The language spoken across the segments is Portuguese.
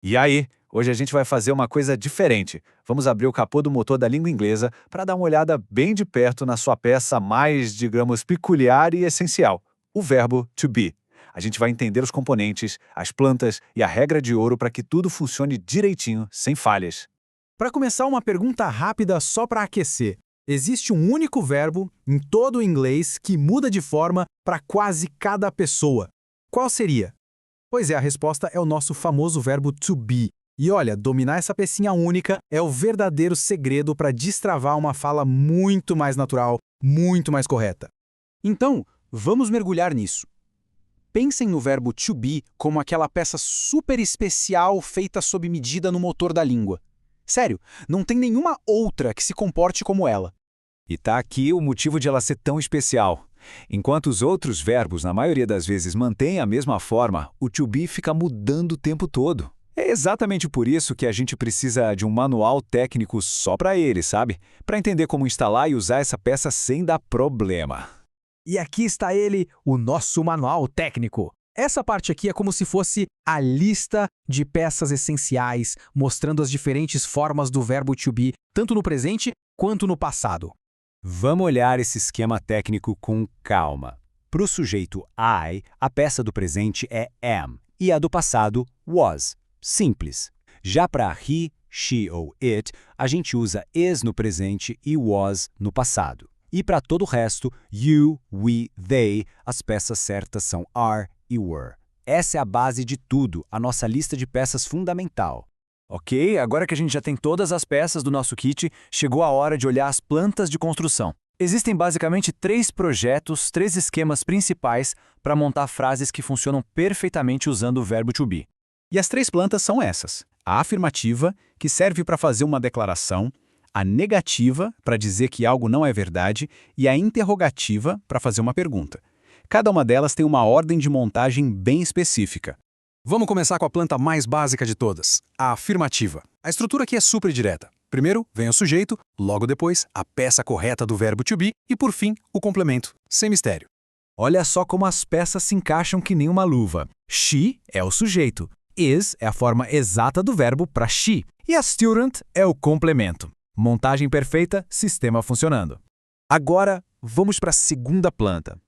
E aí, hoje a gente vai fazer uma coisa diferente. Vamos abrir o capô do motor da língua inglesa para dar uma olhada bem de perto na sua peça mais, digamos, peculiar e essencial, o verbo to be. A gente vai entender os componentes, as plantas e a regra de ouro para que tudo funcione direitinho, sem falhas. Para começar, uma pergunta rápida só para aquecer. Existe um único verbo em todo o inglês que muda de forma para quase cada pessoa. Qual seria? Pois é, a resposta é o nosso famoso verbo to be. E olha, dominar essa pecinha única é o verdadeiro segredo para destravar uma fala muito mais natural, muito mais correta. Então, vamos mergulhar nisso. Pensem no verbo to be como aquela peça super especial feita sob medida no motor da língua. Sério, não tem nenhuma outra que se comporte como ela. E tá aqui o motivo de ela ser tão especial. Enquanto os outros verbos, na maioria das vezes, mantêm a mesma forma, o to be fica mudando o tempo todo. É exatamente por isso que a gente precisa de um manual técnico só para ele, sabe? Para entender como instalar e usar essa peça sem dar problema. E aqui está ele, o nosso manual técnico. Essa parte aqui é como se fosse a lista de peças essenciais, mostrando as diferentes formas do verbo to be, tanto no presente quanto no passado. Vamos olhar esse esquema técnico com calma. Para o sujeito I, a peça do presente é am e a do passado was. Simples. Já para he, she ou it, a gente usa is no presente e was no passado. E para todo o resto, you, we, they, as peças certas são are e were. Essa é a base de tudo, a nossa lista de peças fundamental. Ok, agora que a gente já tem todas as peças do nosso kit, chegou a hora de olhar as plantas de construção. Existem basicamente 3 projetos, 3 esquemas principais para montar frases que funcionam perfeitamente usando o verbo to be. E as 3 plantas são essas: a afirmativa, que serve para fazer uma declaração, a negativa, para dizer que algo não é verdade, e a interrogativa, para fazer uma pergunta. Cada uma delas tem uma ordem de montagem bem específica. Vamos começar com a planta mais básica de todas, a afirmativa. A estrutura aqui é super direta. Primeiro vem o sujeito, logo depois a peça correta do verbo to be e, por fim, o complemento, sem mistério. Olha só como as peças se encaixam que nem uma luva. She é o sujeito, is é a forma exata do verbo para she, e a student é o complemento. Montagem perfeita, sistema funcionando. Agora, vamos para a segunda planta,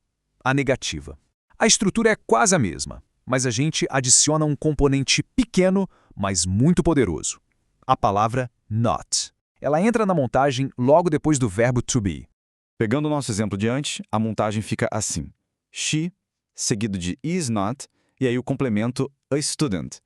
a negativa. A estrutura é quase a mesma, mas a gente adiciona um componente pequeno, mas muito poderoso. A palavra not. Ela entra na montagem logo depois do verbo to be. Pegando o nosso exemplo de antes, a montagem fica assim: she, seguido de is not, e aí o complemento a student.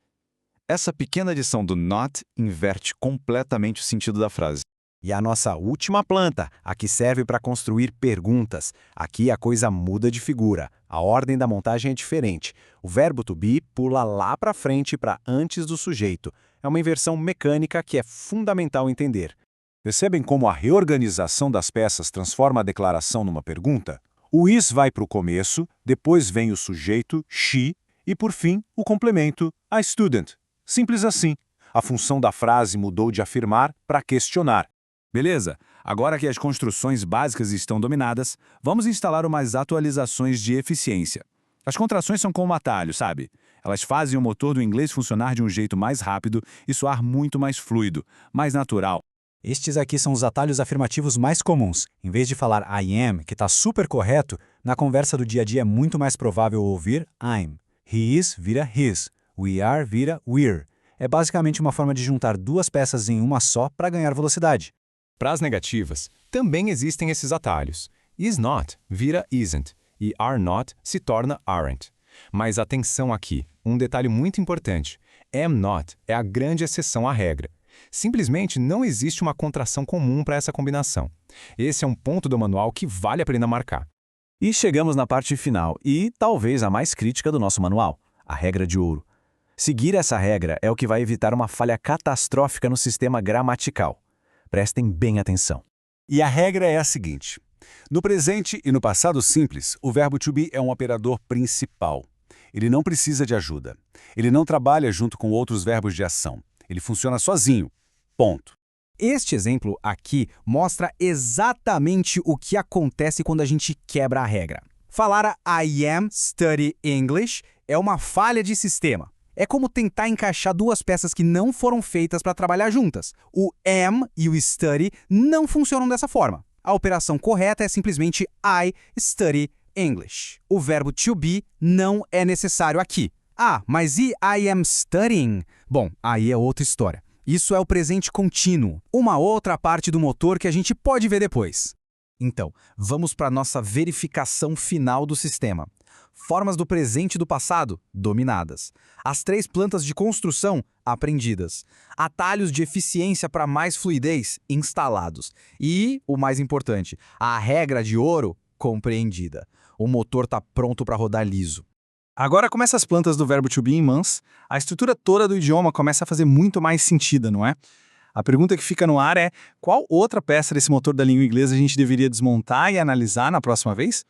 Essa pequena adição do not inverte completamente o sentido da frase. E a nossa última planta, a que serve para construir perguntas. Aqui a coisa muda de figura. A ordem da montagem é diferente. O verbo to be pula lá para frente para antes do sujeito. É uma inversão mecânica que é fundamental entender. Percebem como a reorganização das peças transforma a declaração numa pergunta? O is vai para o começo, depois vem o sujeito, she, e por fim o complemento, a student. Simples assim. A função da frase mudou de afirmar para questionar. Beleza? Agora que as construções básicas estão dominadas, vamos instalar umas atualizações de eficiência. As contrações são como um atalho, sabe? Elas fazem o motor do inglês funcionar de um jeito mais rápido e soar muito mais fluido, mais natural. Estes aqui são os atalhos afirmativos mais comuns. Em vez de falar I am, que está super correto, na conversa do dia a dia é muito mais provável ouvir I'm. He is vira his. We are vira we're. É basicamente uma forma de juntar 2 peças em uma só para ganhar velocidade. Para as negativas, também existem esses atalhos. Is not vira isn't e are not se torna aren't. Mas atenção aqui, um detalhe muito importante. Am not é a grande exceção à regra. Simplesmente não existe uma contração comum para essa combinação. Esse é um ponto do manual que vale a pena marcar. E chegamos na parte final e talvez a mais crítica do nosso manual, a regra de ouro. Seguir essa regra é o que vai evitar uma falha catastrófica no sistema gramatical. Prestem bem atenção. E a regra é a seguinte: no presente e no passado simples, o verbo to be é um operador principal. Ele não precisa de ajuda. Ele não trabalha junto com outros verbos de ação. Ele funciona sozinho. Ponto. Este exemplo aqui mostra exatamente o que acontece quando a gente quebra a regra. Falar I am study English é uma falha de sistema. É como tentar encaixar duas peças que não foram feitas para trabalhar juntas. O am e o study não funcionam dessa forma. A operação correta é simplesmente I study English. O verbo to be não é necessário aqui. Ah, mas e I am studying? Bom, aí é outra história. Isso é o presente contínuo, uma outra parte do motor que a gente pode ver depois. Então, vamos para a nossa verificação final do sistema. Formas do presente e do passado, dominadas. As 3 plantas de construção, aprendidas. Atalhos de eficiência para mais fluidez, instalados. E, o mais importante, a regra de ouro, compreendida. O motor está pronto para rodar liso. Agora, com essas plantas do verbo to be em mãos, a estrutura toda do idioma começa a fazer muito mais sentido, não é? A pergunta que fica no ar é: qual outra peça desse motor da língua inglesa a gente deveria desmontar e analisar na próxima vez?